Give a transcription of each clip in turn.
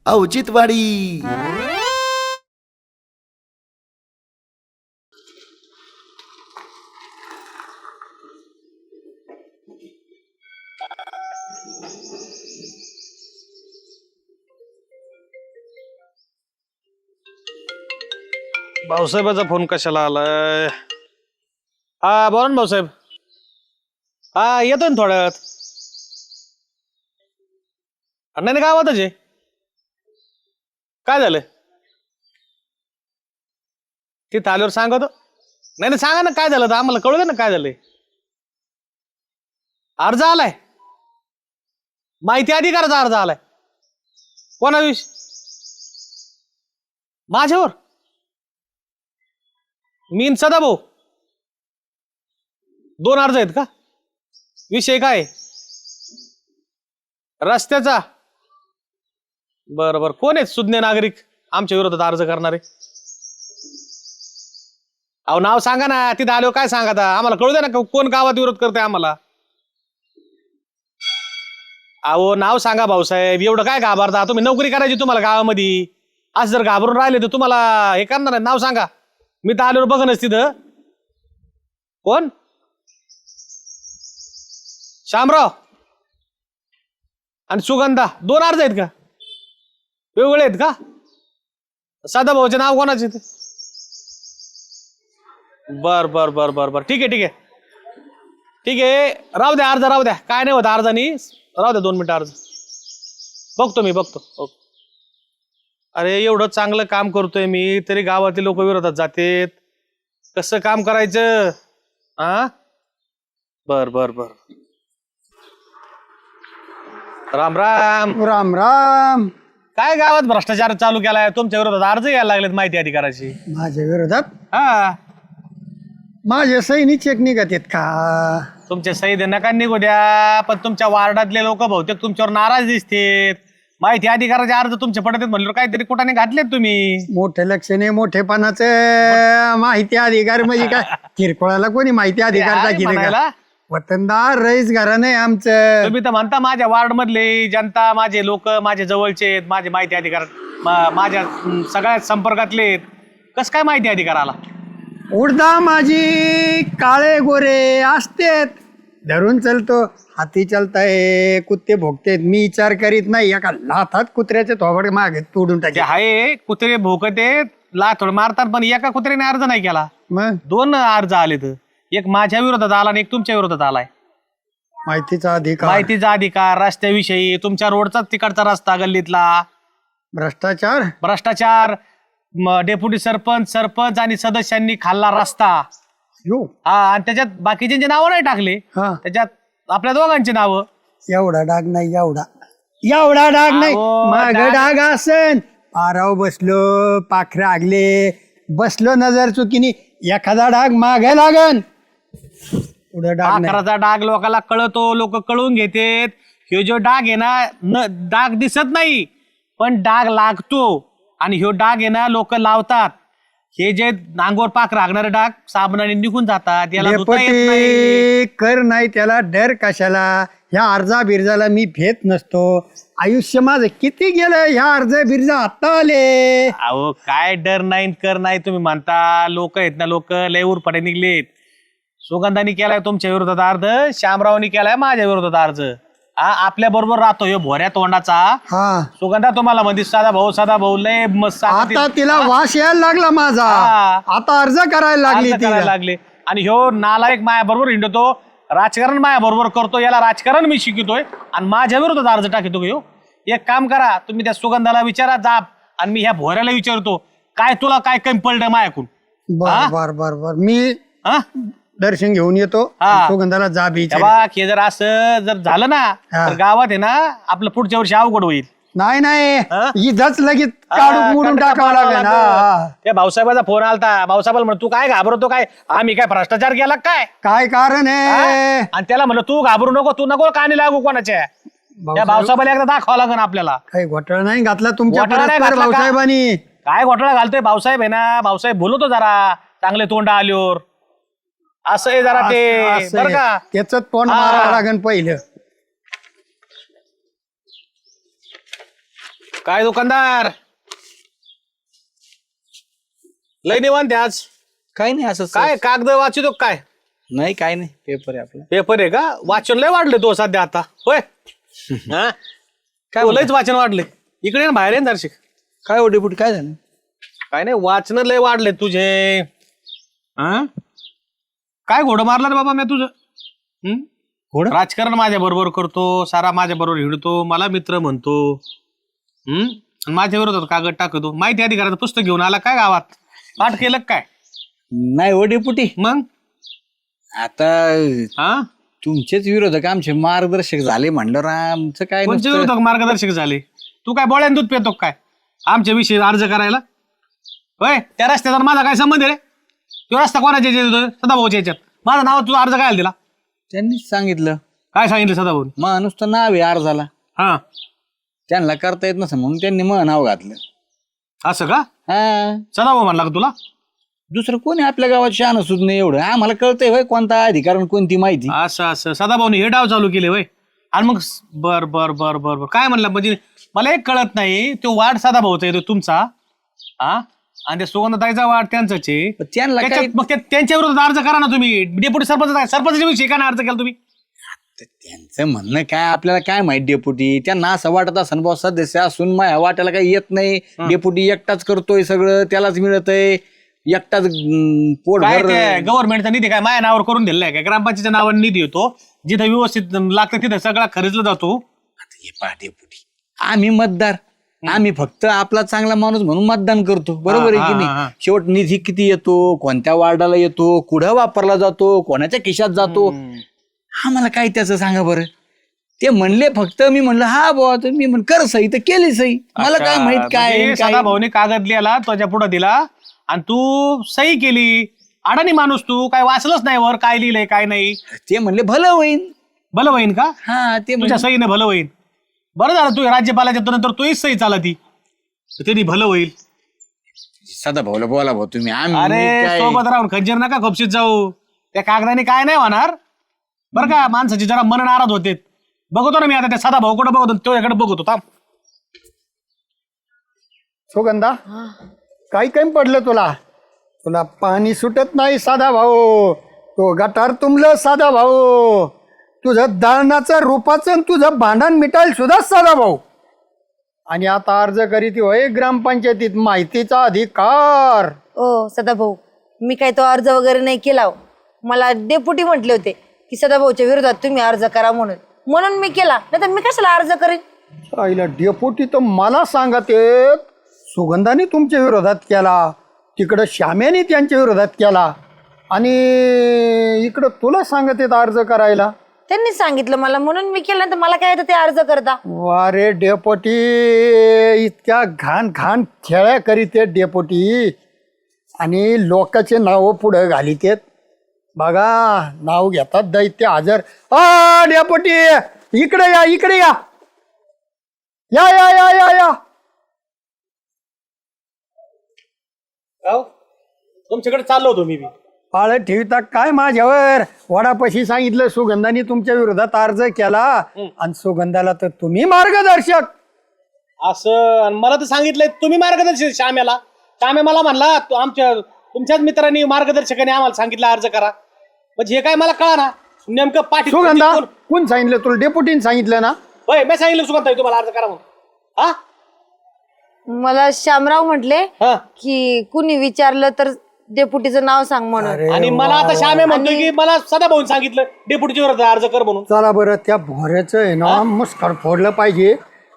औचित्यवाडी. भाऊसाहेबाचा phone कशाला आलाय? हा बोला ना भाऊसाहेब. हा येतो ना थोड्या वेळात. नाही नाही गावातच आहे. काय झालं? तिथं आल्यावर सांगतो. नाही नाही सांगा ना काय झालं तर आम्हाला कळू दे ना काय झालंय. अर्ज आलाय, माहिती अधिकाराचा अर्ज आलाय. कोणाविषयी? माझ्यावर? मीन सदाभाऊ दोन अर्ज आहेत का? विषय काय? रस्त्याचा? बरं बरं. कोण आहेत सुज्ञ नागरिक आमच्या विरोधात अर्ज करणारे? अहो नाव सांगा ना. तिथं आलो काय सांगा आता आम्हाला कळू दे ना कोण गावात विरोध करतोय आम्हाला. अहो नाव सांगा भाऊसाहेब. एवढं काय घाबरता तुम्ही? नोकरी करायची तुम्हाला गावामध्ये. असं जर घाबरून राहिले तर तुम्हाला हे करणार आहे. नाव सांगा. मी तर आल्यावर बघनच तिथं. कोण? शामराव आणि सुगंधा दोन अर्ज आहेत का? वेगवेगळे आहेत का? सदाभाऊचे नाव कोणाचे? बर बर बर बर बर ठीक आहे ठीक आहे ठीक आहे. राहू द्या अर्ज राहू द्या. काय नाही होत अर्जानी. राहू द्या 2 मिनिटं अर्ज बघतो मी बघतो. अरे एवढं चांगलं काम करतोय मी तरी गावातले लोक विरोधात जातेत. कसं काम करायचं? हा बर बर बर. राम राम. राम राम. काय गावात भ्रष्टाचार चालू केलाय? तुमच्या विरोधात अर्ज यायला लागलेत माहिती अधिकाराची. माझ्या विरोधात? हा माझे सैनी चेक निघत आहेत का? तुमचे सही नका निघू द्या. पण तुमच्या वार्डातले लोक बहुतेक तुमच्यावर नाराज दिसतेत. माहिती अधिकाराचे अर्ज तुमचे पडत म्हणल्यावर काहीतरी कुठाने घातलेत तुम्ही. मोठे लक्ष नाही मोठेपणाचं. माहिती अधिकार म्हणजे काय? किरकोळाला कोणी माहिती अधिकार काय दाखिले म्हणायला? का? वतनदार रईस घराणं आहे आमचं. तुम्ही तर म्हणता माझ्या वार्ड मधले जनता, माझे लोक, माझे जवळचे आहेत, माझे माहिती अधिकार माझ्या सगळ्या संपर्कातले. कस काय माहिती अधिकाराला? उडदा माझी काळे गोरे असतेत. धरून चलतो हाती चालताय कुत्ते भोगतेत. मी विचार करीत नाही. एका लाथात कुत्र्याचे थोबड मागे तोडून जे टाके. आहे कुत्रे भोकते लाथोड मारतात पण एका कुत्र्याने अर्ज नाही केला. मग 2 अर्ज आलेत. एक माझ्या विरोधात आला आणि एक तुमच्या विरोधात आलाय. माहितीचा अधिकार, माहितीचा अधिकार, रस्त्याविषयी, तुमच्या रोडचाच तिकडचा रस्ता गल्लीतला, भ्रष्टाचार, भ्रष्टाचार, डेप्युटी सरपंच, सरपंच आणि सदस्यांनी खाल्ला रस्ता. यो हा आणि त्याच्यात बाकीच्यांची नावं नाही टाकले. हा त्याच्यात आपल्या दोघांची नावं. एवढा डाग नाही. एवढा डाग नाही. अहो, माग डाग- डाग असन. पाराव बसलो पाखरे आगले बसलो नजर चुकीनी एखादा डाग माग लागन. पुढे डाग नाही. आकाराचा डाग लोकांना कळतो. लोक कळून घेतेत. ह्यो जो डाग आहे ना डाग दिसत नाही पण डाग लागतो. आणि ह्यो डाग आहे ना लोक लावतात. हे जे अंगावर पाक रागणारे डाग साबणाने निघून जातात. याला धुता येत नाही. डेपुटी कर नाही त्याला डर कशाला? ह्या अर्जा बिरजाला मी भेट नसतो. आयुष्य माझं किती गेलं. ह्या अर्जा बिरजा आता आले. अहो काय डर नाही कर नाही तुम्ही म्हणता. लोक आहेत ना लोक लय उरफाटे निघलेत. सुगंधानी केलाय तुमच्या विरोधात अर्ज. श्यामरावनी केलाय माझ्या विरोधात अर्ज. आपल्या बरोबर राहतो ह्यो भोऱ्या तोंडाचा. हा सुगंधा तुम्हाला म्हणते साधा भाऊ लय मस्त आता तिला वास यायला लागला माझा. हा. आता अर्ज करायला लागली अर्ज करायला ती. लागले. आणि ह्यो नालायक माया बरोबर हिंडतो. राजकारण माया बरोबर करतो. याला राजकारण मी शिकतोय आणि माझ्या विरोधात अर्ज टाकतो ह्यो. एक काम करा तुम्ही त्या सुगंधाला विचारा जाप. आणि मी ह्या भोऱ्याला विचारतो काय तुला काय कमी पडलं मायाकून. बर बर बर बर मी हा दर्शन घेऊन येतो. हा. सुगंधाला जा बीच. हे जर असं जर झालं ना तर गावात आहे ना आपलं पुढच्या वर्षी अवघड होईल. नाही नाही हा? इथंच लगेच काढून मोडून टाकावं लागेल. हा. त्या भाऊसाहेबाचा फोन आलता. भाऊसाहेबाला म्हणतो तू काय घाबरतो काय? आम्ही काय भ्रष्टाचार केला काय? काय कारण आहे? आणि त्याला म्हणलं तू घाबरू नको. तू नको कानी लागू कोणाच्या. त्या भाऊसाहेबाला एकदा दाखवावं लागेल आपल्याला. काही घोटाळा नाही घातला तुमच्या घोटाळा नाही परस्पर घातला का? भाऊसाहेबांनी. काय घोटाळा घालतोय भाऊसाहेब आहे ना. भाऊसाहेब बोलतो जरा चांगले तोंड आल्यावर. असं आहे जरा ते बरं का. त्याच तोंड मारावं लागेल पहिलं. काय दुकानदार लय निवांत आहे आज. काही नाही असं काय कागद वाचितो काय? नाही काय नाही पेपर आहे आपला. पेपर आहे का? वाचन लय वाढले तो सध्या आता होय. हा काय लयच वाचन वाढले. इकडे ना बाहेर आहे ना दर्शक. काय ओ डेपुटी काय झालं? काय नाही वाचन लय वाढले तुझे. हा काय घोडं मारला रे बाबा मी तुझं? घोडं? राजकारण माझ्या बरोबर करतो, सारा माझ्या बरोबर हिडतो, मला मित्र म्हणतो. आणि माझ्या विरोधात कागद टाकतो. माहिती अधिकाराचं पुस्तक घेऊन आला काय गावात? पाठ केलं काय? नाही ओ डेपुटी. मग आता हा तुमचेच विरोधक आमचे मार्गदर्शक झाले म्हणलं आमचं काय कोणते नसतं. विरोधक मार्गदर्शक झाले? तू काय बोळ्यान दूध पितो काय आमच्या विषयी अर्ज करायला? होय त्या रस्त्याचा माझा काय संबंध आहे रे? तो रस्ता कोणाच्या याच्यात? सदाभाऊच्या याच्यात. माझं नाव तुझा अर्ज काय दिला? त्यांनीच सांगितलं. काय सांगितलं सदाभाऊ? मग नुसतं नाव आहे अर्जाला. हा त्यांना करता येत नसं म्हणून त्यांनी मग नाव घातलं. असं का? हा सदाभाऊ म्हणला का तुला? दुसरं कोणी आपल्या गावात शहाणं सुद्धा नाही एवढं. आम्हाला कळतंय होय कोणता अधिकार आणि कोणती माहिती. असं असं सदाभाऊने हे डाव चालू केले होय. आणि मग बर बर बर बर बर काय म्हणलं म्हणजे मला एक कळत नाही. तो वार्ड सदाभाऊचा येतो तुमचा हा आणि ते सुगंधताईचा वार्ड त्यांचाच आहे. पण त्यांना काय त्याच्यात मग त्यांच्या विरोधात अर्ज करा ना तुम्ही. डेप्युटी सरपंच सरपंचाच्या विषयी का नाही अर्ज केला तुम्ही? त्यांचं म्हणणं काय आपल्याला काय माहित डेपुटी. त्यांना असं वाटत असं बॉस सदस्य असून माझ्या वाट्याला काही येत नाही. डेपुटी एकटाच करतोय सगळं त्यालाच मिळतंय एकटाच काय पोटभर. ते गव्हर्नमेंटचा निधी काय माझ्या नावावर करून दिलाय काय? ग्रामपंचायतीच्या नावाने निधी येतो. जिथं व्यवस्थित लागतं तिथं सगळा खर्चला जातो. हे पहा डेपुटी आम्ही मतदार. आम्ही फक्त आपला चांगला माणूस म्हणून मतदान करतो बरोबर आहे की नाही. शेवट निधी किती येतो कोणत्या वार्डाला येतो कुठं वापरला जातो कोणाच्या खिशात जातो आम्हाला काय त्याचं सांगा बरं. ते म्हणले फक्त मी म्हणलं हा बुवा मी म्हण कर सही तर केली सही. मला काय माहित काय सदाभाऊने कागद लिहिला तुझ्या पुढे दिला आणि तू सही केली. अडाणी माणूस तू काय वाचलंच नाही वर काय लिहिलंय काय नाही. ते म्हणले भलं होईन. भलं होईन का? हा ते तुझ्या सहीने भलं होईल. बरं झालं तू राज्यपालाच्या नंतर तूच सही चाला ती त्यांनी भलं होईल. सदा भाऊला बोला भाऊ तुम्ही. आम्ही अरे काय सोबत राहून खंजीर नका खोपशीत जाऊ. त्या कागदाने काय नाही होणार बरं का. माणसाची जरा मन नाराज होते. बघतो ना मी आता त्या सदा भाऊ कडे बघतो तुझ्याकडे बघतो थांब. सुगंधा काही काही पडलं तुला? तुला पाणी सुटत नाही साधा भाऊ. तो गटार तुंबलं साधा भाऊ. तुझं दालनाचं रूपाचं आणि तुझं भांडण मिटाईल सुद्धा साधा भाऊ. आणि आता अर्ज करीत होय ग्रामपंचायतीत माहितीचा अधिकार. ओ सदाभाऊ मी काय तो अर्ज वगैरे नाही केला हो. मला डेप्युटी म्हटले होते की सदाभाऊच्या विरोधात तुम्ही अर्ज करा म्हणून मी केला. नाही तर मी कशाला अर्ज करेन? आईला डेपुटी तर मला सांगत आहेत सुगंधाने तुमच्या विरोधात केला. तिकडं श्याम्याने त्यांच्या विरोधात केला आणि इकडं तुला सांगत आहेत अर्ज करायला. त्यांनी सांगितलं मला म्हणून मी केलं. तर मला काय येतं ते अर्ज करता? वारे डेपोटी इतक्या घाण घाण खेळ्या करीत आहेत डेपोटी आणि लोकांचे नाव पुढे घालीत आहेत. बघा नाव घेतात दैत्य हजर. डेपोटी इकडे या इकडे या या या या या या. तुमच्याकडे चाललो होतो मी बी. पाळत ठेवता काय माझ्यावर? वडापाशी सांगितलं सुगंधाने तुमच्या विरोधात अर्ज केला आणि सुगंधाला तर तुम्ही मार्गदर्शक. असं आणि मला तर सांगितलंय तुम्ही मार्गदर्शक. श्याम्या मला म्हणला तुमच्याच मित्रांनी मार्गदर्शकाने आम्हाला सांगितलं अर्ज करा. म्हणजे हे काय मला कळा ना नेमकं पाठी. सुगंधा कोण सांगितलं तुला? डेपुटीने सांगितलं ना? होय मी सांगितलं सुगंधा तुम्हाला अर्ज करा म्हणून. हा मला श्यामराव म्हटले हा. की कुणी विचारलं तर डेप्युटीचं नाव सांग म्हणून. आणि मला आता श्यामे म्हणतोय की मला सदाभाऊन सांगितलं डेप्युटीच्या विरोधात अर्ज कर म्हणून. चला बरं त्या भोऱ्याचं आहे ना मुस्कार फोडलं पाहिजे.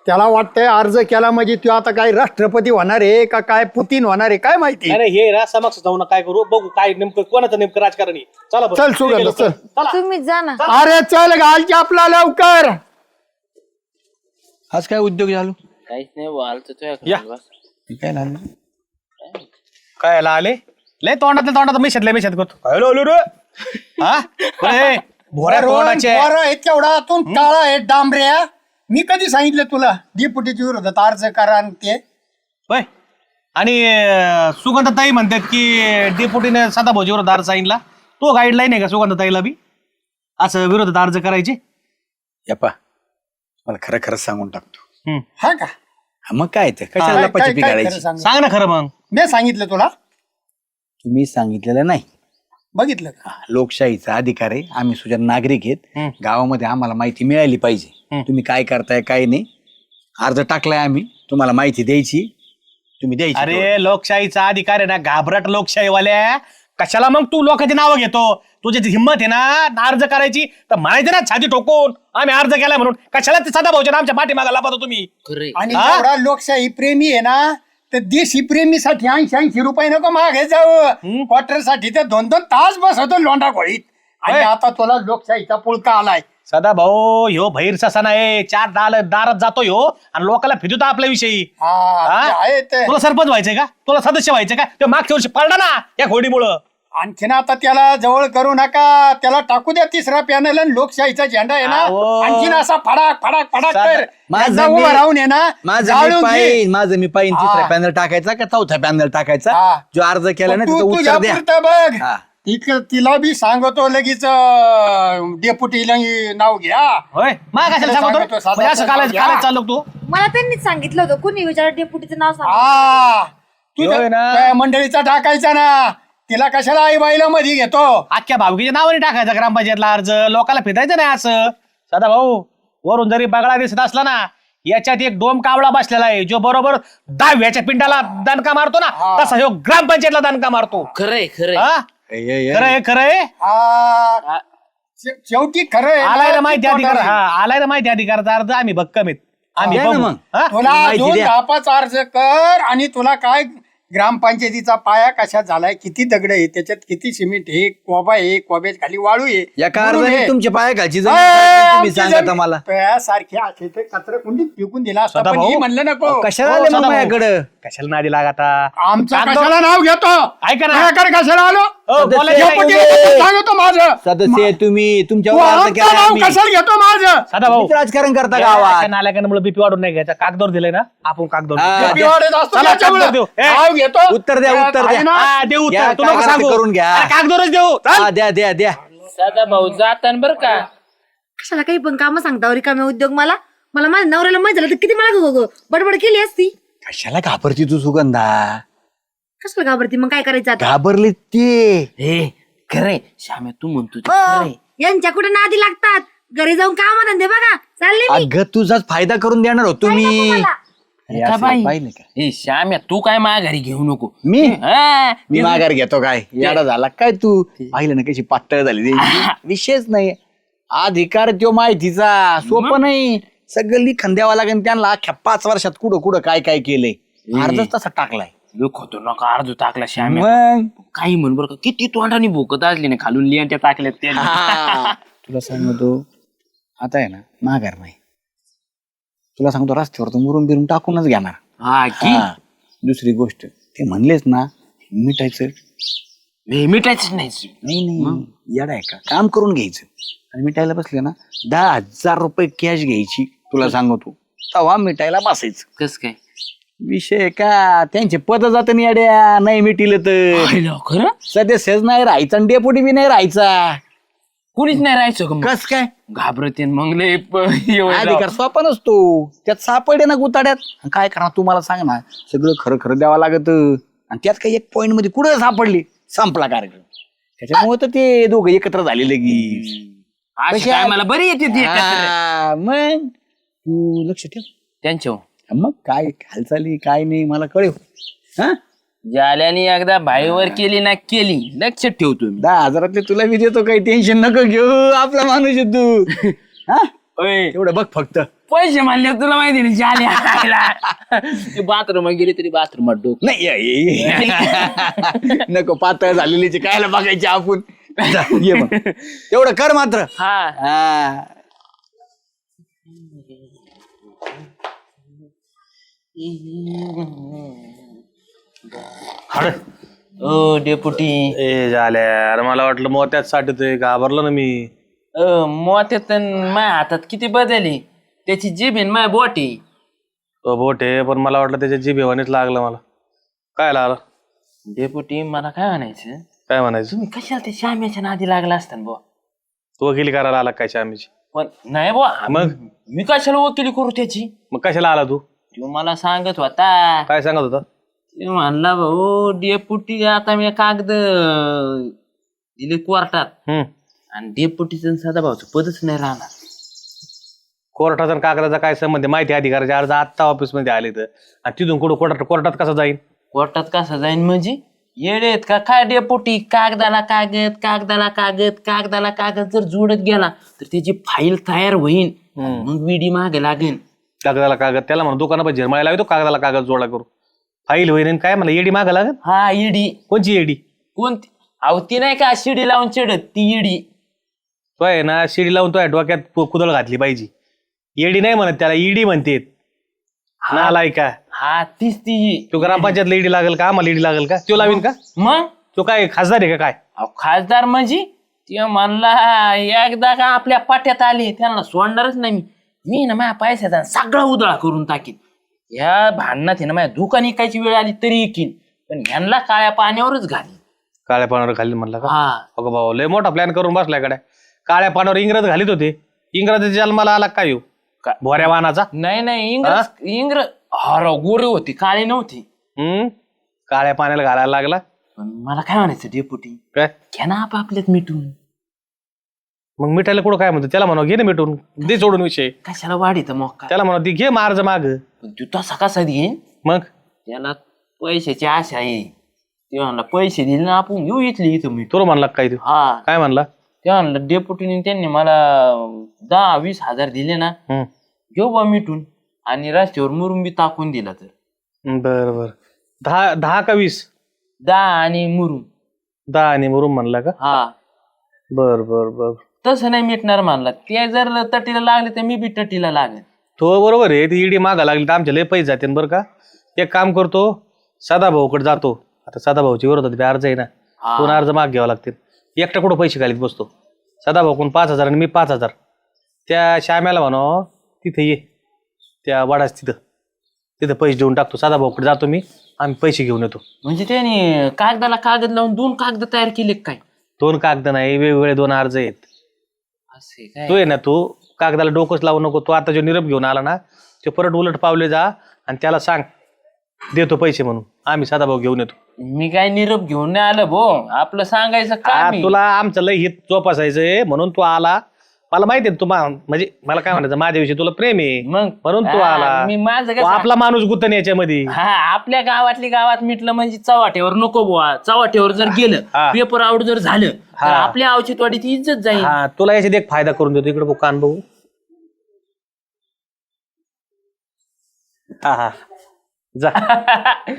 त्याला वाटतंय अर्ज केला म्हणजे तो आता काय राष्ट्रपती होणार आहे का काय पुतीन होणार आहे काय माहिती. अरे हे ना समक्ष जाऊन काय करू बघू काय नेमकं कोणाचं नेमकं राजकारण आहे. चला बरं. चल सुगंधा चल. तुम्ही जा ना. अरे चल घालच्या आपला लवकर. आज काय उद्योग झालो? काहीच नाही बोलतो या. काय झालं? काय याला आले लय तोंडात मिशातल्या मिशात करतो. हॅलो हॅलो रे हा अरे, भोऱ्या तोंडाचे. केवढा आतून काळा आहे डांबऱ्या. मी कधी सांगितलं तुला डेपुटीच्या विरोधात अर्ज करा आणि ते? होय आणि सुगंधताई म्हणतात की डेप्युटीने सदाभाऊच्या विरोधात अर्ज सांगितला. तो गाईडलाईन आहे का सुगंधताईला बी असं विरोधात अर्ज करायचे? यप्पा मला खरं खरं सांगून टाकतो. हा का? मग काय तर कशाला काय- लपाछपी काय खरं करायची? सांग. सांग ना खरं मग. मी सांगितलं तुला तुम्ही सांगितलेलं नाही. बघितलं का? लोकशाहीचा अधिकार आहे. आम्ही सुद्धा नागरिक आहेत. गावामध्ये आम्हाला माहिती मिळाली पाहिजे. तुम्ही काय करताय काय नाही. अर्ज टाकलाय आम्ही, तुम्हाला माहिती द्यायची, तुम्ही द्यायची. अरे लोकशाहीचा अधिकार आहे ना, घाबरट लोकशाहीवाल्या. कशाला मग तू लोकांची नावं घेतो? तुझी हिंमत आहे ना अर्ज करायची तर म्हणायचं ना छाती ठोकून आम्ही अर्ज केलाय म्हणून. कशाला ते सदा भाऊच्या आमच्या पाठीमागा लपतो तुम्ही? आणि हा? एवढा लोकशाही प्रेमी आहे ना, तर देशी प्रेमीसाठी 80-80 रुपये नको मागे जाऊ. क्वार्टरसाठी ते 2-2 तास बसवतो लोंढा घोळीत. आणि होय. आता तुला लोकशाहीचा पुळका आलाय. सदा भाऊ ह्यो भैर ससा नाही, 4 दारात जातो ह्यो आणि लोकांना फिरतो आपल्या विषयी. हा, ते आहे ते. तुला सरपंच व्हायचंय का? तुला सदस्य व्हायचंय का? ते मागच्या वर्षी पडला ना या घोडीमुळं. आणखीन आता त्याला जवळ करू नका. त्याला टाकू द्या तिसरा पॅनल आणि लोकशाहीचा झेंडा आहे ना, अहो. आणखीन असा फडाक फडाक फडाक साधा- कर. माझं एकदा मी- उभं राहून आहे ना, माझं जाळून मी घे. पाहिन तिसरा हा. पॅनल टाकायचा का चौथा पॅनल टाकायचा? हा. जो अर्ज केला ना तू त्याचं तुझ्या उत्तर द्या. पुरतं बघ. हा. तिला बी सांगतो लगेच डेप्युटीला नाव घ्या. होय मग कशाला सांगतो रे? सांगतो, साधा म्हणजे असं साधा कालायचं घ्या. कालायचं चाललो तू. मला त्यांनीच सांगितलं होतं, कुणी विचार डेपुटीचं नाव सांग. हा होय तुझ्या ना. त्या मंडळीचा टाकायचा ना. तिला कशाला आई बाईला मध्ये घेतो? अख्ख्या भावकीच्या नावाने टाकायचा ग्रामपंचायतला अर्ज. लोकांना फिरायचं नाही असं. सदा भाऊ वरून जरी बगळा दिसत असला ना, याच्यात एक डोम कावळा बसलेला आहे जो बरोबर 10व्याच्या पिंडाला दणका मारतो ना, तसा ह्यो ग्रामपंचायतला दणका मारतो. खरंय खरंय हा? खरंय खरंय. हा, शेवटी खरं आहे ना, आलाय ना माहिती ती अधिकार. पोटाला. हा आलाय ना माहिती अधिकाराचा अर्ज. आम्ही भक्कम आहेत. आम्ही द्या ना बघू. मग. हा? तुला माहिती अजून द्या. 10-5 अर्ज कर. आणि तुला काय ग्रामपंचायतीचा पाया कशा झालाय, किती दगड आहे त्याच्यात, किती सिमेंट आहे, कोबा आहे, कोब्याच्या खाली वाळू आहे, या बुरुम अर्जाने आहे. तुमच्या पाया घालची ए, तुम्ही आमची सांगा जमीन- मला. तुझ्यासारखे असे ते कचरा कुंडीत फेकून दिला असता, सदा पण भाऊ? ही म्हणलं नको. कशाला हो, आले मग सदा भाऊ. माझ्याकडं? कशाला नादी लाग आता? आमचं कागदो- कशाला नाव घेतो? ऐका ना. माझ्याकडे कशाला आलो? हो, सदस्य बोला आहे. की डेप्युटी नाही? सांगतो माझं. सदस्य आहे तुम्ही, तू तुमच्यावर अर्ज आमचं केलाय नाव आम्ही. कशाला घेतो माझं? सदा भाऊ तुम्हीच राजकारण करता गावात. नाल्याकांमुळे बीपी वाढून नाही घ्यायचा. कागदवर दिलंय ना आपण कागदवर हा. देऊ. BP वाढत असतो चला, त्याच्यामुळं. कागद देऊ. ए, नाव घेतो. उत्तर द्या, उत्तर द्या. आहे ना? हा, देऊ या, उत्तर. तू काय नको करायचं सांगू. करून घ्या. अरे, कागदवरच देऊ. चल. हा, द्या द्या द्या. साधा भाऊ जातान बर का. कशाला काही पण कामं सांगता रिकामे उद्योग. मला मला माझ्या नवऱ्याला माहित झालं तर किती मला बडबड केली असती. कशाला घाबरती तू सुगंधा? कशाला घाबरती मग? काय करायचं आता? घाबरली ते. हे खरंय श्याम्या तू म्हणतो ते हो, खरंय. यांच्या कुठे नादी लागतात. घरी जाऊन काम धंदे बघा. चालले मी. अगं तुझाच फायदा करून देणार होतो काय नको मी. मला? हे का असं बाई? पाहिलं का? हे श्याम्या तू काय माघारी घेऊ नको. मी हा, मी माघार घेतो काय? येडा झाला काय तू? पाहिलं ना कशी पातळ झाली त्यांची. विषयच नाही. अधिकार तो माहितीचा सोपं नाही. सगळं लिखन द्यावं लागेल त्यांना. अख्ख्या 5 वर्षात कुठं कुठं काय काय केलंय अर्जच तसा टाकलाय. लोक होतो नका अर्ज टाकला श्याम्या. मग काही म्हण बरं का किती तोंडाने भोकत असली ना खालून लियांच्या टाकल्यात त्या. हा. तुला सांगतो आता आहे ना माघार नाही. तुला सांगतो रस्त्यावर तर मुरुम बिरून टाकूनच घेणार. हा की हा. दुसरी गोष्ट ते म्हणलेच ना मिटायचं. हे मिठायच नाही. नाही नाही येडा आहे का? काम करून घ्यायचं आणि मिटायला बसले ना 10,000 रुपये कॅश घ्यायची. तुला सांगतो तेव्हा मिटायला बसायचं. कस काय विषय का त्यांचे पद जात नाही अड्या. नाही मिटिलं तर पाहिलं खरं सदस्यच नाही राहायचा आणि डेपुटी बी नाही राहायचा. कुणीच नाही राहायचं का मग? कस काय? घाबरते न मग लय एवढं अधिकार सोपा नसतो. त्यात सापडे ना गुताड्यात. काय करा तू मला सांग ना. सगळं खरं खरं द्यावं लागत आणि त्यात काही एक पॉइंट मध्ये कुठं सापडली संपला कार्यक्रम. त्याच्यामुळे तर ते दोघं एकत्र झाले लगेच. अशा टायमाला बरी येते ती एकत्र. हा, मग तू लक्ष ठेव. त्यांच्यावर मग काय हालचाली काय नाही मला कळेल. हा जाल्याने एकदा भाईवर केली ना केली लक्षात ठेवतो मी. 10,000 तुला मी देतो. काही टेन्शन नको घेऊ. आपला माणूस आहे तू. हा ओय, तेवढं बघ फक्त. पैसे म्हणले तुला माहिती नाही जाल्या बाथरूम गेली तरी बाथरूमात डोक नाही नको. पातळ झालेलीची कायला बघायची आपण. जा, ये मग तेवढं कर मात्र. हा हा ओ डेपुटी ए झाल्या. अरे मला वाटलं मोत्यात साठतोय. घाबरलो ना मी. मोत्यात माझ्या हातात किती बदलली. त्याची जीभ आहे माझ्या बोट आहे. तो बोट आहे पण मला वाटलं त्याच्या जिभेवानीच लागलं मला. काय लागलं? डेपुटी मला काय म्हणायचं काय म्हणायचं? तुम्ही कशाला त्या श्याम्याच्या नादी लागला असता बुवा. तू वकिली करायला आला काय आम्हीची? पण नाही बुवा मग? मी कशाला वकिली करू त्याची. मग कशाला आला तू? तो मला सांगत होता. काय सांगत होता? ते म्हणला भाऊ डेपुटी आता मी कागद दिले कोर्टात आणि डेपुटीचं सदाभाऊचं पदच नाही राहणार. कोर्टाचा आणि कागदाचा काय संबंध आहे? माहिती अधिकाराचे अर्ज आत्ता ऑफिस मध्ये आले तर आणि तिथून कुठं कोर्टात कसं जाईल? कोर्टात कसं जाईन म्हणजे येडेत का काय डेपुटी? कागदाला कागद कागदाला कागद कागदाला कागद जर जोडत गेला तर त्याची फाईल तयार होईल मग विडी मागे लागेल. कागदाला कागद त्याला म्हणून दुकानात झिरमाळा लावतो कागदाला कागद जोडा करू फाईल होईल काय मला येडी मागा लागेल? हा इडी. कोणची येडी? कोणती? अहो ती नाही का शिडी लावून चिडत ती इडी. तो आहे ना शिडी लावून तो डोक्यात कुदळ घातली पाहिजे. येडी नाही म्हणत त्याला ईडी म्हणते. नालाय का? हा तीच ती. तो ग्रामपंचायतला ईडी लागेल का? आम्हाला ईडी लागेल का? तो लावीन का? मग तो काय खासदार आहे का काय? अहो खासदार म्हणजे ते म्हणला एकदा का आपल्या पाट्यात आले त्यांना सोडणारच नाही मी ना माझ्या पैशाचा सगळा उधळा करून टाकीन. ह्या भांडणात आहे ना माझ्या दुकान इकायची वेळ आली तरी इकीन पण ह्यांना काळ्या पाण्यावरच घाली. काळ्या पाण्यावर घाली म्हणला का? हा अगं भाऊ लय मोठा प्लॅन करून बसलाय कडे. काळ्या पाण्यावर इंग्रज घालीत होते. इंग्रजाच्या जन्माला आला काय येऊ भोऱ्या वाहनाचा? नाही इंग्रज हर गोरे होती काळी नव्हती. काळ्या पाण्याला घालायला लागला. पण मला काय म्हणायचं डेपुटी काय घ्या ना आपापल्यात मिटून. मग मिठायला कुठं काय म्हणतो? त्याला म्हणा घे ना मिटून दे सोडून विषय. कशाला वाढीत मग काय? त्याला म्हणा ती घे मार्ज माग. तू तसा कसा देईन? मग त्याला पैशाची आशा आहे. ते म्हणला पैसे दिले ना आपण घेऊ इथली इथं मी. तुला म्हणला काय तू? हा काय म्हणला? ते म्हणलं डेपुटीने त्यांनी मला 10-20 हजार दिले ना घेऊ बा मिटून आणि रस्त्यावर मुरुंबी टाकून दिला तर. बर बर 10 का 20? 10 आणि मुरुम. 10 आणि मुरुम म्हणला का? हा बर बर बर. तसं नाही मिटणार म्हणला. ते जर तटीला लागले तर मी बी तटीला लागेल. तो बरोबर आहे. ती ईडी मागा लागली तर आमच्या लय पैसे जाते बरं का. एक काम करतो सदाभाऊकडे जातो. आता सदाभाऊची विरोधात अर्ज आहे ना 2 अर्ज माग घ्यावा लागतील. एकटा कुठं पैसे घालीत बसतो? सदाभाऊकडून 5,000 आणि मी 5,000. त्या श्याम्याला म्हणा तिथे ये त्या वाडाच तिथं पैसे देऊन टाकतो. सदाभाऊकडे जातो मी आम्ही पैसे घेऊन येतो. म्हणजे त्याने कागदाला कागद लावून 2 कागद तयार केले काय? 2 कागद नाही वेगवेगळे 2 अर्ज आहेत. असे काय? तू आहे ना तू कागदाला डोकंच लावू नको. तो आता जो निरोप घेऊन आला ना ते परत उलट पावले जा आणि त्याला सांग देतो पैसे म्हणून. आम्ही सदाभाऊ घेऊन येतो. मी काय निरोप घेऊन नाही आलं भो आपलं सांगायचं काय? तुला आमचं लय हित जोपासायचंय म्हणून तू आला. मला माहिती आहे तुम्हाला म्हणजे मला काय म्हणायचं माझ्याविषयी तुला प्रेम आहे मग म्हणून तू आला. मी माझं तू आपला माणूस गुतन याच्यामध्ये. हा आपल्या गावात मिटलं म्हणजे चव्हाट्यावर नको बुवा. चव्हाट्यावर जर गेलं पेपर आउट जर झालं तर आपल्या औचित्यवाडीची इज्जत जाईल. हा तुला याच्यात एक फायदा करून देतो. इकडे बघ कान बघू. हा जा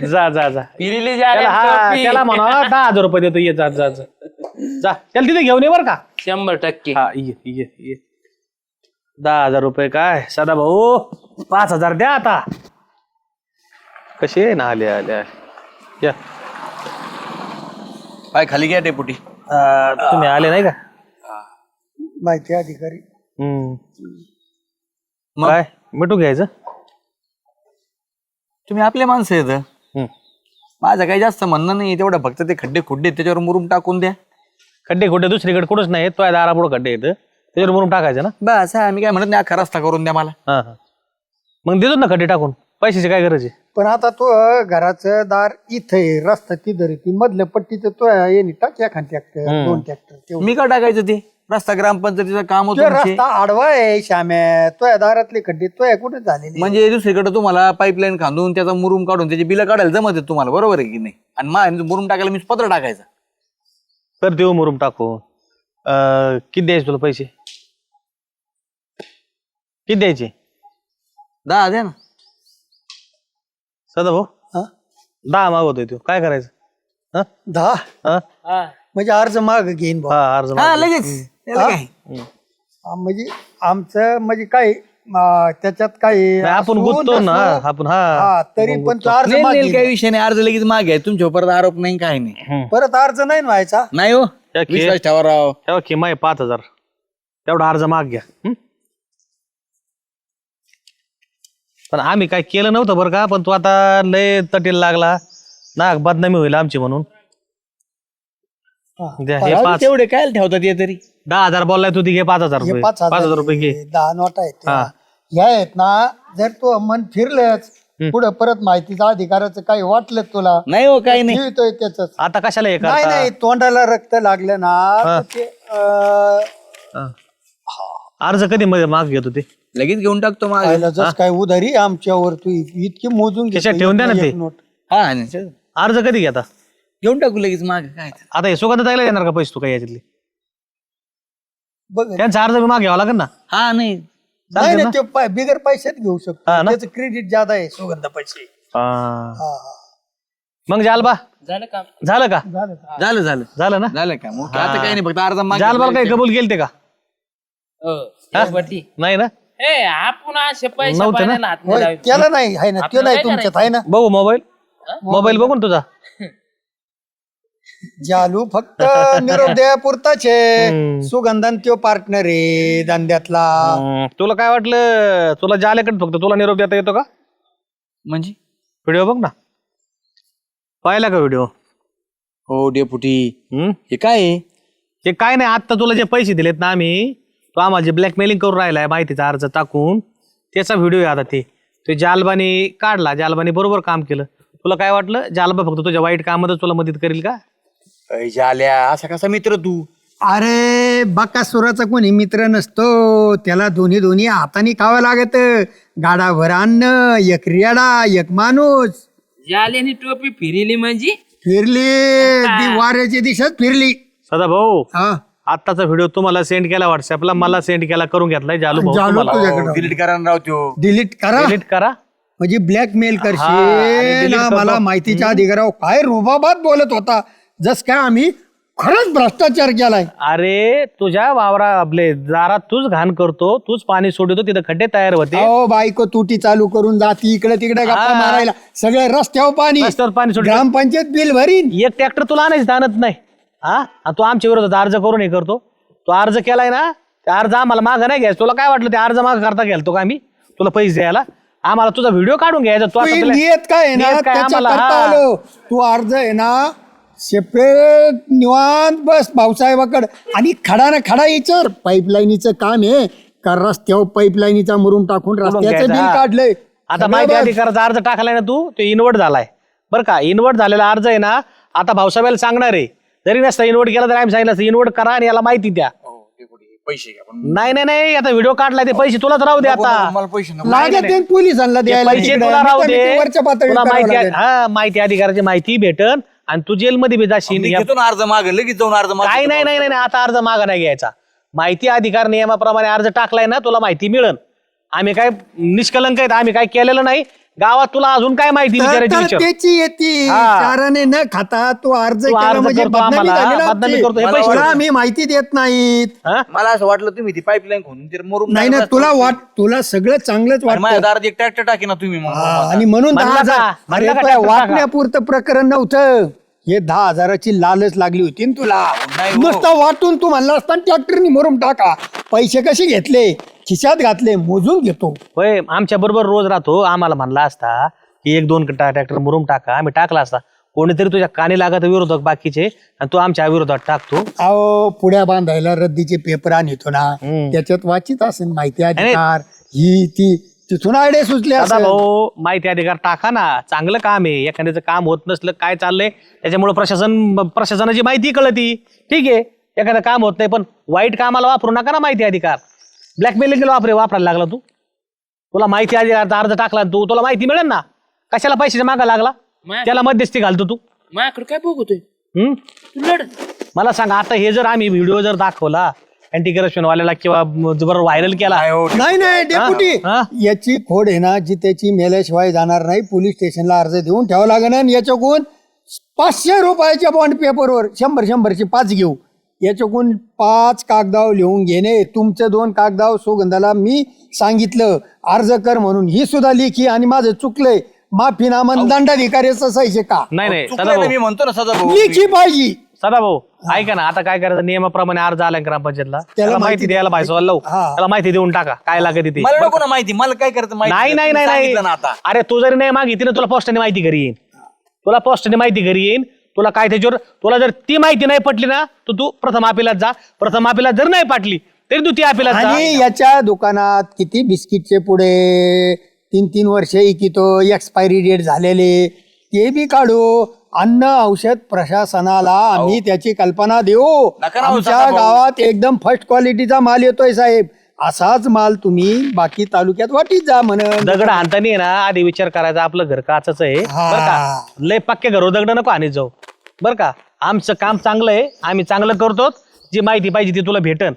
जा जा जा पिरिली त्याला म्हणा 10,000 रुपये देतो. ये जा जा जा जा त्याला तिथे घेऊन ये बरं का. 100%. हा ये 10,000 रुपये काय सदाभाऊ 5,000 द्या आता. कसे ना आले या पाय खाली घ्या डेपुटी. तुम्ही आले नाही का? माहिती अधिकारी काय मिठू घ्यायचं? तुम्ही आपले माणसं आहेत. माझं काही जास्त म्हणणं नाही. तेवढं फक्त ते खड्डे खुड्डे त्याच्यावर मुरुम टाकून द्या. खड्डे खुड्डे दुसरीकडे कुठंच नाही. तो दारापुढं खड्डे येत त्याच्यावर म्हणून टाकायचं ना. बस आम्ही काय म्हणत नाही. अख्खा रस्ता करून द्या मला. हा मग देतो ना खड्डे टाकून. पैशाची काय गरज आहे? पण आता तो घराचं दार इथे रस्ता तिथं ती मधल्या पट्टीचं तो येणे टाक एखाद ट्रॅक्टर 2 ट्रॅक्टर. मी का टाकायचं ते? रस्ता ग्रामपंचायतीचं काम होतं. रस्ता आडवा आहे श्याम्या. तो दारातले खड्डे तो कुठे झालेले? म्हणजे दुसरीकडे तुम्हाला पाईपलाईन खांदून त्याचा मुरुम काढून त्याची बिलं काढायला जमत आहे तुम्हाला. बरोबर आहे की नाही? आणि मुरुम टाकायला मी पत्र टाकायचं. तर देऊ मुरुम टाकू. किती द्यायचे तुला पैसे? किती द्यायचे? 10 द्या ना. सदाभाऊ 10 मागवतोय तू काय करायचं? 10 हा म्हणजे अर्ज माग घेईन बुवा. हा अर्ज हा लगेच. त्याला काय? म्हणजे आमचं म्हणजे काय त्याच्यात काय आपण असून गुंततो ना नसो. आपण. हा तरी पण तो अर्ज नाही, माग नाही, घेईन. काही विषय नाही. अर्ज लगेच मागे आहे. तुमच्या परत आरोप नाही काय नाही. परत अर्ज नाही ना व्हायचा. नाही हो त्या खे- विश्वास ठेवा राव. तेव्हा किमाय 5,000 तेवढा अर्ज माग घ्या. पण आम्ही काय केलं नव्हतं बरं का. पण तू आता लय तटीला लागला ना बदनामी होईल आमची म्हणून. द्या, हे पण 5 तेवढे काय ठेवतात हे तरी? 10,000 बोललाय तू ती घे 5,000 रुपये. 5,000 रुपये घे. 10 नोट आहेत हा. ह्या आहेत ना. जर तो मन फिरलंच पुढे परत माहितीचा अधिकाराचं काही वाटलं तुला नाही हो काही नाही. ठेवतोय त्याच आता कशाला हे नाही करता नाही तोंडाला रक्त लागलं ना तर ते अर्ज कधी माग घेतो ते लगेच घेऊन टाकतो मग. पाहिलं जस काय उधारी आमच्यावर तू इतकी मोजून घेतो, खिशात ठेवून द्या ना एक ते. नोट. हा आणि चल, अर्ज कधी घेता घेऊन टाकू लगेच माग काय ते. आता हे सुगंध द्यायला येणार का पैसे तू काही याच्यातले बघ त्यांचा अर्ज माग घ्यावा लागेल ना. हा नाही नाही नाही ते बिगर पैशात घेऊ शकतो हा ना? त्याचं क्रेडिट ज्यादा आहे सुगंध पैसे मग जालबा झालं का झालं का झालं झालं झालं झालं ना झालं का मग आता काही नाही फक्त अर्धा माग जालबाला काही कबूल केलते का हो डेपुटी नाही ना ए आपण असे पैसे नव्हते ना? पाण्याला हात नाही होय, लावायचे. त्याला नाही आहे ना ते आपल्याला नाही काय तुमच्यात आहे ना बघू मोबाईल मोबाईल बघू ना तुझा जालू फक्त निरोप द्यापुरताच आहे सुगंधन त्यो पार्टनर आहे धंद्यातला तुला काय वाटलं तुला जाल्याकडे फक्त तुला निरोप देता येतो का म्हणजे व्हिडिओ बघ ना पाहिला का व्हिडिओ हो डेपुटी हे काय आहे? ते काय नाही आता तुला जे पैसे दिलेत ना आम्ही तो आम्हाला जे ब्लॅकमेलिंग करून राहिलाय माहितीचा अर्ज टाकून त्याचा व्हिडिओ आहे आता ते जालबाने काढला जालबाने बरोबर काम केलं तुला काय वाटलं जालबा फक्त तुझ्या वाईट कामातच तुला मदत करेल का अय झाल्या असा कसा मित्र तू? अरे बकासुराचा कोणी मित्र नसतो त्याला दोन्ही दोन्ही हाताने खावं लागत गाडाभर अन्न एक रेडा एक माणूस जाल्याने टोपी फिरिली म्हणजे फिरली ती वाऱ्याची दिशेत फिरली सदा भाऊ हा आत्ताचा व्हिडिओ तुम्हाला सेंड केला व्हॉट्सअपला मला सेंड केला करून घेतलाय जालू भाऊ जालू तुम्हाला तुझ्याकडं डिलीट करा ना राव त्यो. डिलीट करा डिलीट करा म्हणजे ब्लॅकमेल आणि करशील delete ना करतो. मला माहितीच्या अधिकारावर काय रुबाबात बोलत होता जस काय आम्ही खरंच भ्रष्टाचार केलाय अरे तुझ्या वावरा आपले दारात तूच घाण करतो तूच पाणी सोडतो तिथं खड्डे तयार होते अहो बायको तुटी चालू करून जाती इकडे तिकडे गप्पा हा. मारायला सगळं रस्त्यावर पाणी रस्त्यावर पाणी सोडतं. ग्रामपंचायत बिल भरीन एक ट्रॅक्टर तुला आणायचं आणत नाही हा आणि तू आमच्या विरोधात अर्ज करून हे करतो तो अर्ज केलाय ना ते अर्ज आम्हाला मागं नाही घ्यायचं तुला काय वाटलं ते अर्ज मागं करता गेलतो का आम्ही तुला पैसे द्यायला आम्हाला तुझा व्हिडिओ काढून घ्यायचा तू आता तू तुला- नियत काय आहे ना नियत काय त्याच्या आम्हाला, करता हा. आलो तू अर्ज आहे ना सेपरेट निवांत बस भाऊसाहेबाकडे आणि खडा ना खडा विचार पाईपलाईनीचं काम आहे का रस्त्यावर पाईपलाईनीचा मुरुम टाकून रस्त्याचं घ्यायचं, बिल हा. काढलंय आता सगळं माहिती बस. अधिकाराचा अर्ज टाकलाय ना तू तो इन्व्हर्ट झालाय बरं का इन्व्हर्ट झालेला अर्ज आहे ना आता भाऊसाहेबाला सांगणार आहे जरी नसता इन्व्हर्ट केला तर आम्ही सांगितलं इन्व्हर्ट करा आणि याला माहिती द्या पैसे घ्या पण नाही नाही नाही आता व्हिडिओ काढलाय ते पैसे तुलाच राहू दे आता मला पैसे नको. लागत आहे पोलिसांना ते द्यायला पैसे तिकडे. तुला राहू मी तर दे वरच्या पातळीवर तुला करावं माहिती लागेल. हा माहिती अधिकाराची माहिती भेटन आणि तू जेलमध्ये बी जाशील मी या- घेतो ना अर्ज माग लगेच जाऊन अर्ज माग काही नाही नाही नाही नाही, आता अर्ज मागा नाही घ्यायचा माहिती अधिकार नियमाप्रमाणे अर्ज टाकलाय ना तुला माहिती मिळन आम्ही काय निष्कलंक आहेत आम्ही काय केलेलं नाही गावात तुला अजून काय माहिती विचारायची तर विचार त्याची येते हा. चाराने न खाता तू अर्ज तू केला अर्ज म्हणजे करतो बदनामी आम्हाला, झाली ना बदनामी आमची. करतो, हे मला पैसे वाटलं देतो. आम्ही माहिती देत नाहीत हा? मला असं वाटलं तुम्ही ती पाईपलाईन खोलून ते मुरुम नाही ना टाकलं तुला असतं. तुला सगळं चांगलंच आणि माझ्या वाटतं दारात एक ट्रॅक्टर टाकी ना तुम्ही मग. हा, आणि म्हणून म्हणलं 10,000 का? अरे म्हणलं का तुला ट्रॅक्टर टाका? वाटण्यापुरतं प्रकरण नव्हतं हे 10,000ची लालच लागली होती ना तुला नाही हो. नुसतं वाटून तू म्हणला असता ट्रॅक्टरनी मरून टाका पैसे कसे घेतले खिशात घातले मोजून घेतो होय आमच्या बरोबर रोज राहतो आम्हाला म्हणला असता की 1-2 ट्रॅक्टर मुरुम टाका आम्ही टाकला असता कोणीतरी तुझ्या कानी लागत विरोधक बाकीचे आणि तू आमच्या विरोधात टाकतो अहो पुढ्या बांधायला रद्दीचे पेपर आणतो ना त्याच्यात वाचित असेल माहिती अधिकार ही ती तिथून आयडिया सुचले दादा असेल. भाऊ माहिती अधिकार टाका ना चांगलं काम आहे एखाद्याचं काम होत नसलं काय चाललंय त्याच्यामुळे प्रशासनाची माहिती कळती ठीक आहे एखादं काम होत नाही पण वाईट कामाला वापरू नका ना माहिती अधिकार ब्लॅकमेलिंग वापरायला लागला तू तुला माहिती अधिकारचा अर्ज टाकला तू तुला माहिती मिळेल ना कशाला पैशाच्या मागा लागला त्याला मध्यस्थी घालतो तू माझ्याकडे काय बघतोय हम्म तू लढ मला सांग आता हे जर आम्ही व्हिडिओ जर दाखवला अँटी करप्शन वाल्याला किंवा जर व्हायरल केला नाही हो. नाही नाही डेप्युटी हा? याची खोड आहे ना जी त्याची मेल्याशिवाय जाणार नाही पोलीस स्टेशनला अर्ज देऊन ठेवा लागेल आणि याच्याकडून 500 रुपयाच्या बॉन्ड पेपरवर 100ची 5 घेऊ याच्याकडून 5 कागदाव लिहून घेणे तुमचं 2 कागदाव सुगंधाला मी सांगितलं अर्ज कर म्हणून ही सुद्धा लेखी आणि माझं चुकलंय माफीनामा दंडाधिकाऱ्याचं सहीचे का नाही नाही चुकलं सदा ना, भाऊ मी म्हणतो ना सदा भाऊ लेखी पाहिजे सदा भाऊ ऐका ना आता काय करायचं नियमाप्रमाणे अर्ज आलाय ग्रामपंचायतला त्याला माहिती माहिती द्यायला पाहिजे लावू हा. त्याला माहिती देऊन टाका काय लागत ते मला नको ना माहिती मला काय करायचं माहिती नाही नाही तुम्ही नाही नाही सांगितलं ना आता अरे तू जरी नाही मागितली ना तुला पोस्टाने माहिती घरी येईन तुला पोस्टाने माहिती घरी येईन तुला काय त्याच्यावर तुला जर ती माहिती नाही पटली ना तर तू प्रथम अपिलात जा प्रथम अपिलात जर नाही पटली तरी तू ती अपिलात जा आणि याच्या दुकानात किती बिस्किटचे पुढे 3 वर्ष इकितो एक्सपायरी डेट झालेले ते बी काढू. अन्न औषध प्रशासनाला आम्ही त्याची कल्पना देऊ. नका ना हो, आमच्या सदाभाऊ. गावात एकदम फर्स्ट क्वालिटीचा माल येतोय साहेब. असाच माल तुम्ही बाकी तालुक्यात वाटीत जा म्हणून. दगड हाणताना आहे ना आधी विचार करायचा आपलं घर काचच आहे बरं का. लय पक्के घर दगड नको आणत जाऊ बरं का. आमचं काम चांगलं आहे, आम्ही चांगलं करतो. जी माहिती पाहिजे ती तुला भेटन.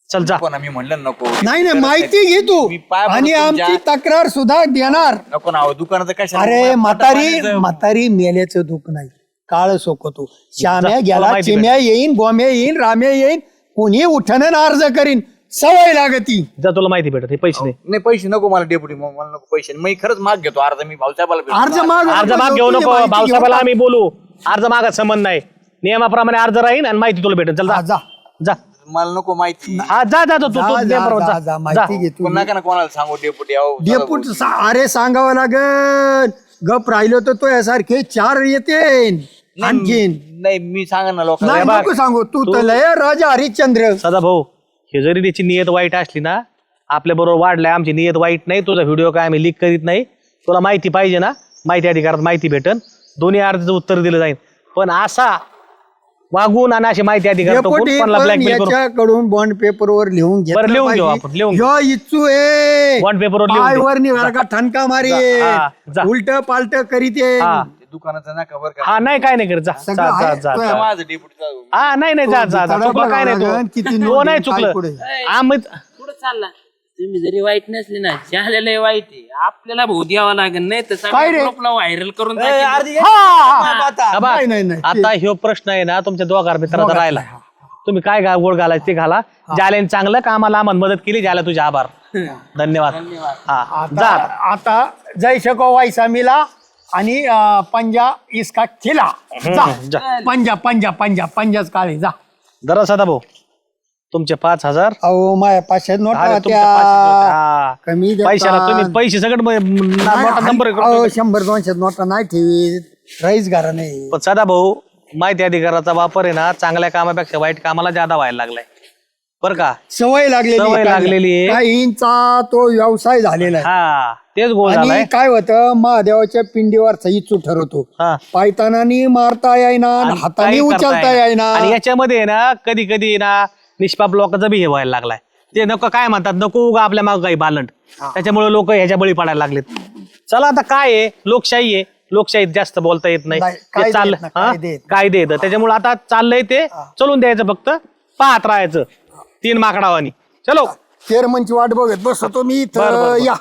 चल जा. नको ना, मी म्हणलं नको. नाही नाही माहिती घे तू मी पाय आणि पडतो आमची तुमच्या. तक्रार सुद्धा देणार. नको ना, दुकानाचं कशा अरे म्हातारी मेल्याचं दुःख नाही, काळ सोकतो. श्याम्या तुला गेला, माहिती चिम्या येईन, गोम्या येईन, राम्या येईन, कोणी उठणं अर्ज करीन. सवय लागती. जा तुला माहिती भेटत. हे पैसे नाही. नाही पैसे नको मला डेप्युटी, मला नको पैसे. मी खरंच माग घेतो अर्ज. मी भाऊसाहेबाला भेटतो. अर्ज माग अर्ज माग घेऊ नको भाऊसाहेबाला आम्ही बोलू. अर्ज मागात संबंध नाही. नियमाप्रमाणे अर्ज राहील आणि माहिती तुला भेटेल. चल जा जा जा. मला नको माहिती. हा जा जा तू जा, जा, बरोबर जा, जा. जा, माहिती घे तू. नका ना कोणाला सांगू डेप्युटी. डेपूट अरे सांगावं लागन. गप राहिलो तर तो यासारखे 4 येते आणखीन. नाही मी सांगा ना लोकांना. नाही नको सांगू. तू तर लय राजा हरिश्चंद्र. सदा भाऊ हे जरी त्याची नियत वाईट असली ना, आपल्या बरोबर वाढलाय. आमची नियत वाईट नाही. तुझा व्हिडिओ काय आम्ही लीक करीत नाही. तुला माहिती पाहिजे ना, माहिती अधिकारात माहिती भेटन. दोन्ही अर्जाचं उत्तर दिलं जाईल. पण असा वागून आणि अशी माहिती अधिकार डेपुटी पण याच्याकडून बॉन्ड पेपरवर लिहून बरं, लिहून घेऊ आपण, लिहून घेऊ. इच्छू आहे. बॉन्ड पेपरवर लिहून घेऊ. पायवर निघाला का ठणका मारी. हा, जा. उलट पालट करीत ये. हा दुकानाचं नका बरं का. हा नाही काय नाही करत. जा सगळं जा जा आहे. जा, जा. माझं डेप्युटी. हा नाही नाही जा जा जा. चुकलं काय नाही किती तू. नोट तो नाही काय चुकलं. पुढे? आम्ही कुठं चालला तुम्ही? जरी वाईट नसली ना, झालेलं वाईट आहे. आपल्याला भाऊ द्यावा लागेल, नाही तर काय रे? ग्रुपला व्हायरल करून टाकेल. हा बा, नाही, नाही. आता ह्यो प्रश्न आहे ना तुमच्या दोघार मित्राचा राहिला. तुम्ही काय गोड घालायचं ते घाला. ज्याला चांगलं कामाला आम्हाला मदत केली, ज्याला तुझे आभार. धन्यवाद. हा जा. आता जय शको वाईसा मिला आणि पंजा इसका खिला. जा जा. पंजा पंजा पंजा पंजाच काळे जा. जरा सदा भाऊ तुमचे 5,000. अहो माझ्या 500 नोटा अरे, तुमच्या होत्या. 500 हा. कमी देतात. पैशाला तुम्ही पैसे सगळं मोठा नंबर अहो 100-200 नोटा नाही ठेवी. रईस घरा नाही. पण सदा भाऊ माहिती अधिकाराचा वापर आहे ना, चांगल्या कामापेक्षा वाईट कामाला ज्यादा व्हायला लागलाय बरं का. सवय लागलेली आहे. काहींचा तो व्यवसाय झालेला आहे. हा तेच गोळ झालाय. आणि काय होतं महादेवाच्या पिंडीवरचा इच्छू ठरवतो. हा. पायतानानी मारता येईना, आणि हाताने काही करता उचलता येईना. आणि याच्यामध्ये ना कधी कधी ना निष्पाप लोकांचा बी हे व्हायला लागलाय. ते नको काय म्हणतात, नको उगा आपल्या माग काही बालंट. त्याच्यामुळे लोक ह्याच्या बळी पडायला लागलेत. चला आता काय आहे, लोकशाही आहे. लोकशाहीत जास्त बोलता येत नाही. नाही, ते कायदे चाललं आहेत ना, हा? कायदे आहेत. कायदे येतं. त्याच्यामुळे आता चाललंय ते चलून द्यायचं, फक्त पाहत राहायचं 3 माकडावानी. चलो चेअरमनची वाट बघत बसतो मी बरं, बरं, इथं. बरं. या